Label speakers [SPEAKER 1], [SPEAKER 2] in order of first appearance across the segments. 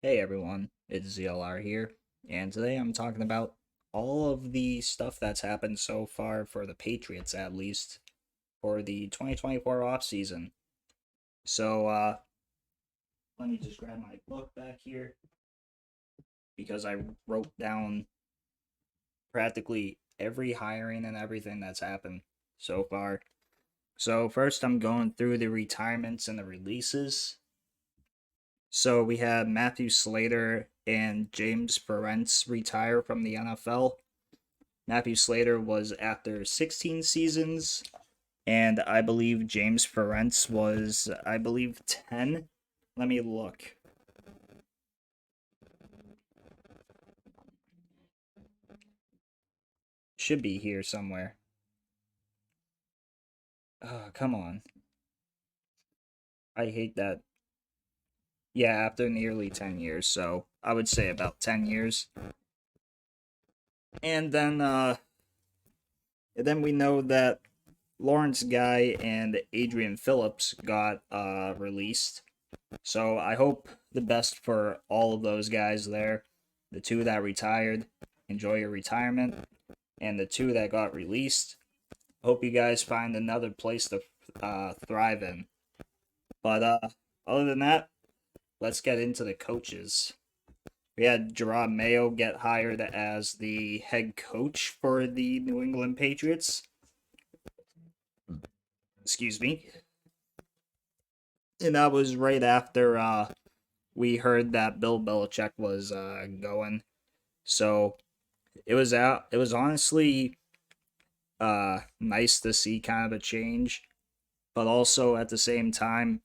[SPEAKER 1] Hey everyone, it's ZLR here, and today I'm talking about all of the stuff that's happened so far for the Patriots, at least, for the 2024 offseason. So, let me just grab my book back here because I wrote down practically every hiring and everything that's happened so far. So, first, I'm going through the retirements and the releases. So, we had Matthew Slater and James Ferentz retire from the NFL. Matthew Slater was after 16 seasons, and I believe James Ferentz was, 10. Let me look. Should be here somewhere. Oh, come on. I hate that. Yeah, after nearly 10 years, so I would say about 10 years. And then we know that Lawrence Guy and Adrian Phillips got released. So I hope the best for all of those guys there. The two that retired, enjoy your retirement. And the two that got released, hope you guys find another place to thrive in. But other than that, let's get into the coaches. We had Gerard Mayo get hired as the head coach for the New England Patriots. Excuse me. And that was right after we heard that Bill Belichick was going. So it was out. It was honestly nice to see kind of a change, but also at the same time,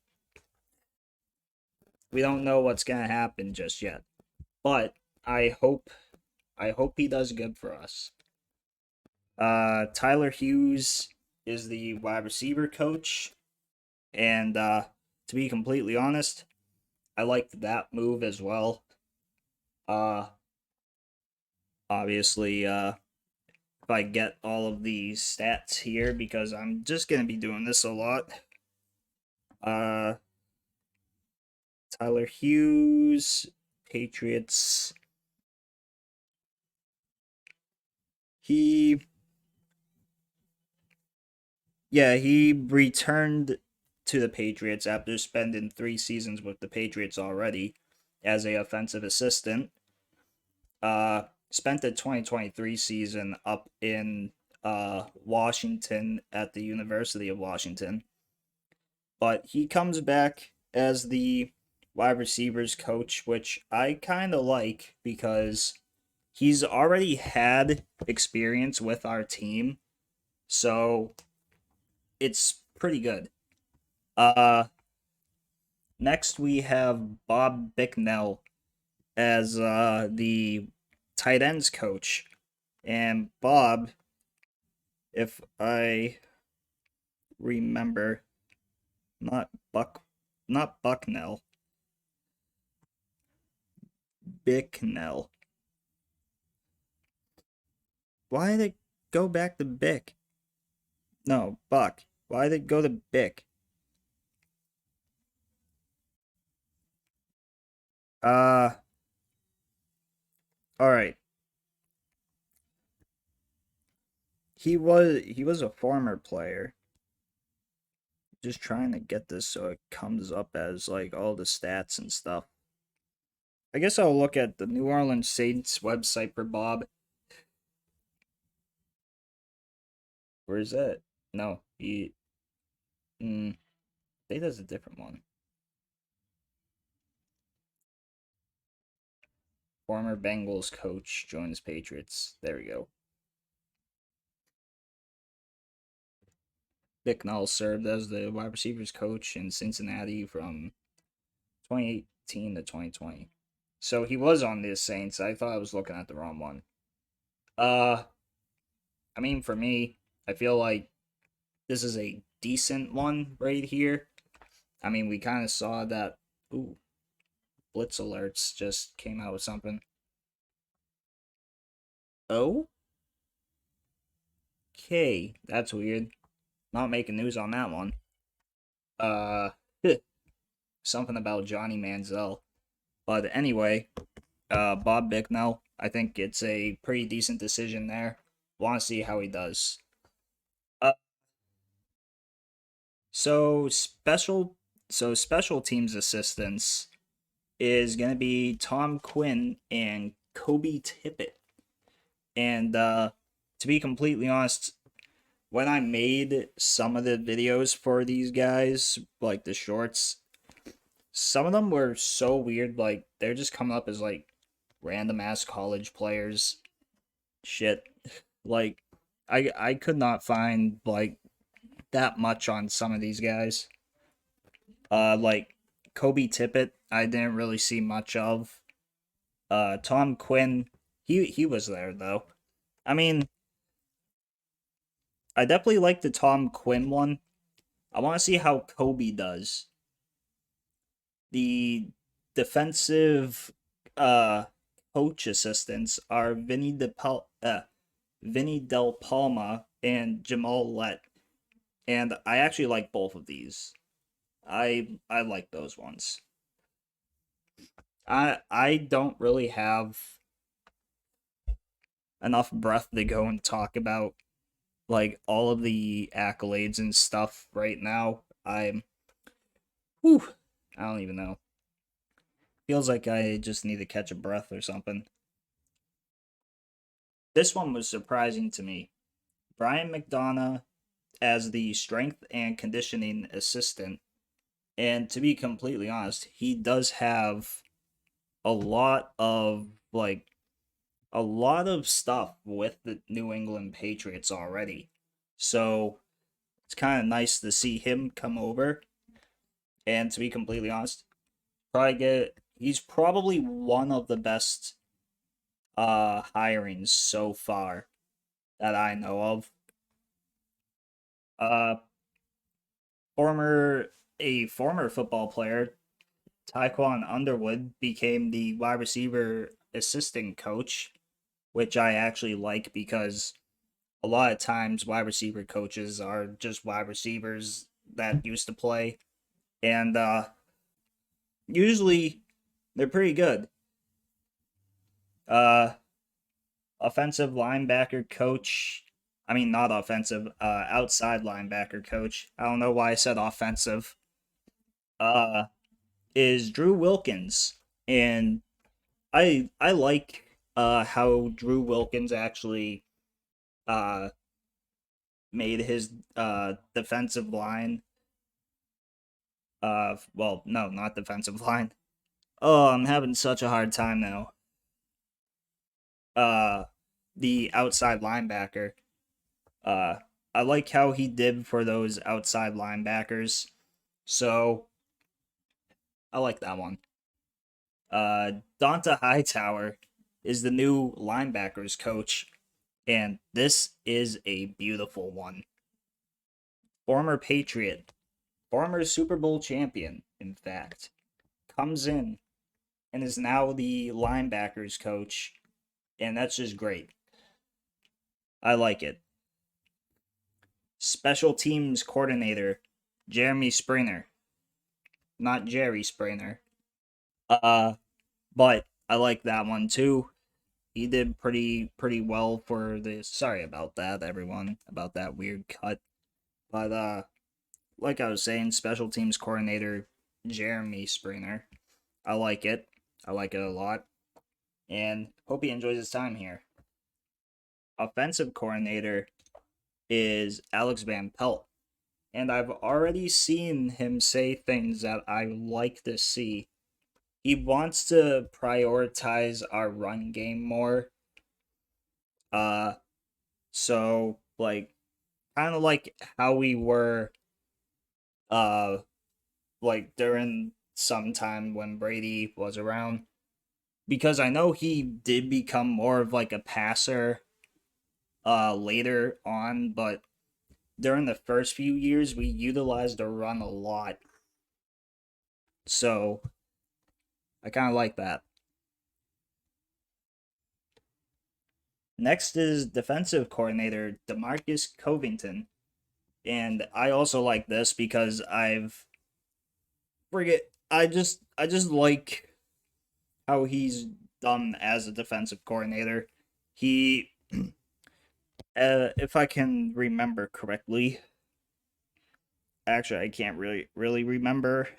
[SPEAKER 1] we don't know what's gonna happen just yet. But I hope I hope he does good for us. Tyler Hughes is the wide receiver coach, and to be completely honest, I liked that move as well. Uh, obviously, if I get all of these stats here because I'm just gonna be doing this a lot. Uh, Tyler Hughes, Patriots. He, yeah, he returned to the Patriots after spending 3 seasons with the Patriots already as a offensive assistant. Spent the 2023 season up in Washington at the University of Washington, but he comes back as the wide receivers coach, which I kind of like because he's already had experience with our team, so it's pretty good. Uh, Next we have Bob Bicknell as the tight ends coach, and Bob, if I remember, not Buck, not Bucknell, Bicknell. Why did it go back to Bick? No, Buck. Why did it go to Bick? Uh, all right. He was a former player. Just trying to get this so it comes up as like all the stats and stuff. I guess I'll look at the New Orleans Saints website for Bob. Where is that? No, he. I think that's a different one. Former Bengals coach joins Patriots. There we go. Bicknell served as the wide receivers coach in Cincinnati from 2018 to 2020. So he was on the Saints. I thought I was looking at the wrong one. Uh, I mean, for me, I feel like this is a decent one right here. I mean, we kind of saw that. Ooh, Blitz alerts just came out with something. Oh, okay, that's weird. Not making news on that one. Uh, something about Johnny Manziel. But anyway, Bob Bicknell, I think it's a pretty decent decision there. Want to see how he does. Uh, so special, special teams assistants is gonna be Tom Quinn and Kobe Tippett. And to be completely honest, when I made some of the videos for these guys, like the shorts, some of them were so weird. Like they're just coming up as like random ass college players. Shit, like I could not find like that much on some of these guys. Like Kobe Tippett, I didn't really see much of. Tom Quinn, he was there though. I mean, I definitely like the Tom Quinn one. I want to see how Kobe does. The defensive uh coach assistants are Vinny Del Palma and Jamal Lett. And I actually like both of these. I like those ones. I don't really have enough breath to go and talk about like all of the accolades and stuff right now. Whew, I don't even know. Feels like I just need to catch a breath or something. This one was surprising to me. Brian McDonough as the strength and conditioning assistant. And to be completely honest, he does have a lot of a lot of stuff with the New England Patriots already. So it's kind of nice to see him come over. And to be completely honest, he's probably one of the best hirings so far that I know of. Uh former a former football player, Tyquan Underwood, became the wide receiver assistant coach, which I actually like because a lot of times wide receiver coaches are just wide receivers that used to play, and usually they're pretty good. Uh, offensive linebacker coach. I mean, not offensive. Outside linebacker coach. I don't know why I said offensive. Uh, is Drew Wilkins, and I like how Drew Wilkins actually uh made his defensive line well, no, not defensive line. Oh, I'm having such a hard time now. Uh the outside linebacker. Uh I like how he did for those outside linebackers. So, I like that one. Donta Hightower is the new linebackers coach, and this is a beautiful one. Former Patriot, former Super Bowl champion, in fact, comes in and is now the linebackers coach, and that's just great. I like it. Special teams coordinator, Jeremy Springer, not Jerry Springer. Uh, but I like that one too. He did pretty well for this. Sorry about that, everyone, about that weird cut. But like I was saying, special teams coordinator Jeremy Springer. I like it. I like it a lot, and hope he enjoys his time here. Offensive coordinator is Alex Van Pelt, and I've already seen him say things that I like to see. He wants to prioritize our run game more. Uh, so like kind of like how we were uh like during some time when Brady was around, because I know he did become more of like a passer later on, but during the first few years we utilized the run a lot. So I kind of like that. Next is defensive coordinator Demarcus Covington. And I also like this because I just like how he's done as a defensive coordinator. He, if I can remember correctly, actually I can't really remember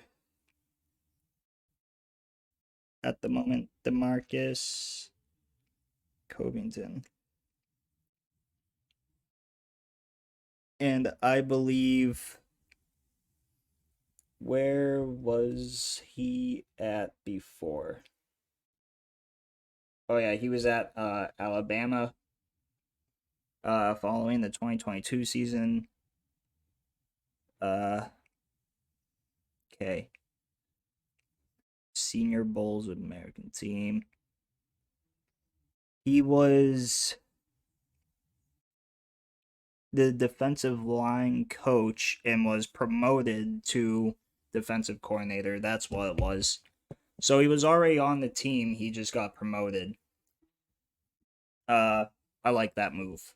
[SPEAKER 1] at the moment. DeMarcus Covington, and I believe, where was he at before? Oh yeah, he was at Alabama following the 2022 season. Uh, okay. Senior Bowls American team. He was the defensive line coach and was promoted to defensive coordinator. That's what it was. So he was already on the team. He just got promoted. Uh, I like that move.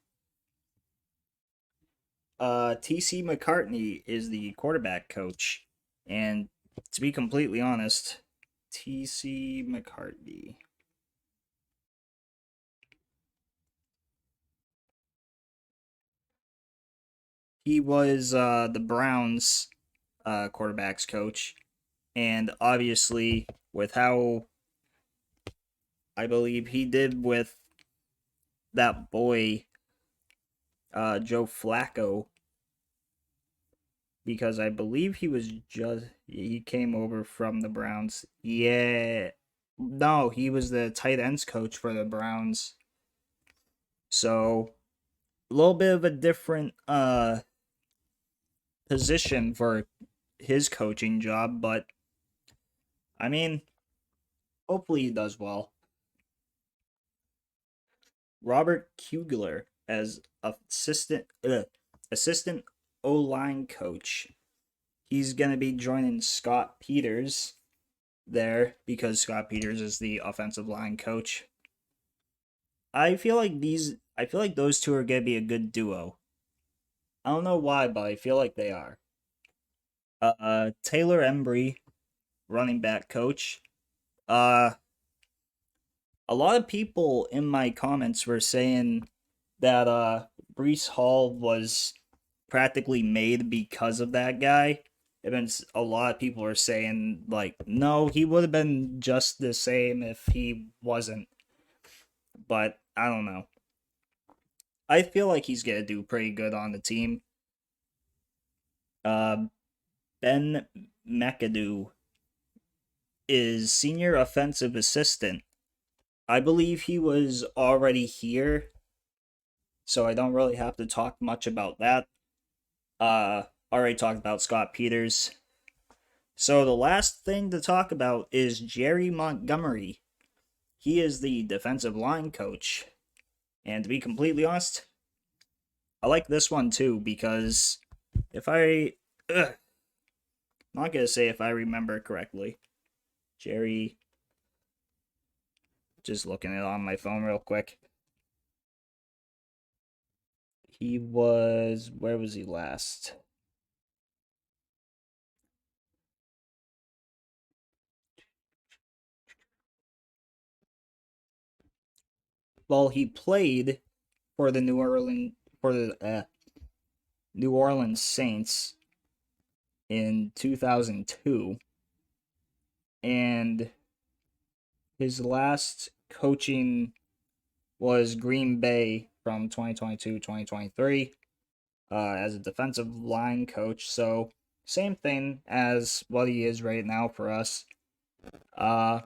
[SPEAKER 1] TC McCartney is the quarterback coach, and to be completely honest, TC McCartney. He was the Browns quarterbacks coach, and obviously with how I believe he did with that boy Joe Flacco, because I believe he came over from the Browns. Yeah. No, he was the tight ends coach for the Browns. So, a little bit of a different position for his coaching job, but I mean, hopefully he does well. Robert Kugler as assistant O line coach. He's gonna be joining Scott Peters there because Scott Peters is the offensive line coach. I feel like those two are gonna be a good duo. I don't know why, but I feel like they are. Taylor Embry, running back coach. Uh, a lot of people in my comments were saying that Brees Hall was practically made because of that guy. And then a lot of people are saying like, no, he would have been just the same if he wasn't. But I don't know. I feel like he's gonna do pretty good on the team. Uh, Ben McAdoo is senior offensive assistant. I believe he was already here, so I don't really have to talk much about that. Already talked about Scott Peters. So the last thing to talk about is Jerry Montgomery. He is the defensive line coach. And to be completely honest, I like this one too because if I not gonna say if I remember correctly. Jerry, just looking it on my phone real quick. He was, where was he last? Well, he played for the New Orleans Saints in 2002, and his last coaching was Green Bay from 2022-2023 as a defensive line coach. So same thing as what he is right now for us. Uh,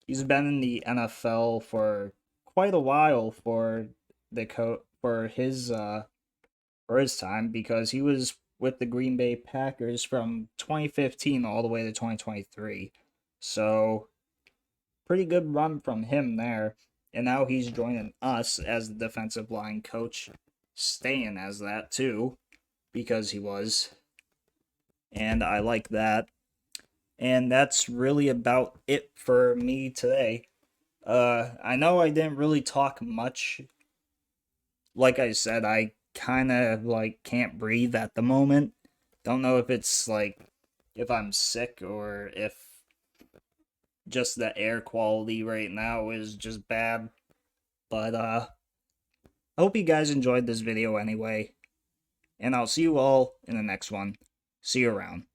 [SPEAKER 1] he's been in the NFL for quite a while for for his time because he was with the Green Bay Packers from 2015 all the way to 2023. So pretty good run from him there. And now he's joining us as the defensive line coach, staying as that too, because he was. And I like that. And that's really about it for me today. I know I didn't really talk much. Like I said, I kind of like can't breathe at the moment. Don't know if it's like if I'm sick or if just the air quality right now is just bad. But I hope you guys enjoyed this video anyway, and I'll see you all in the next one. See you around.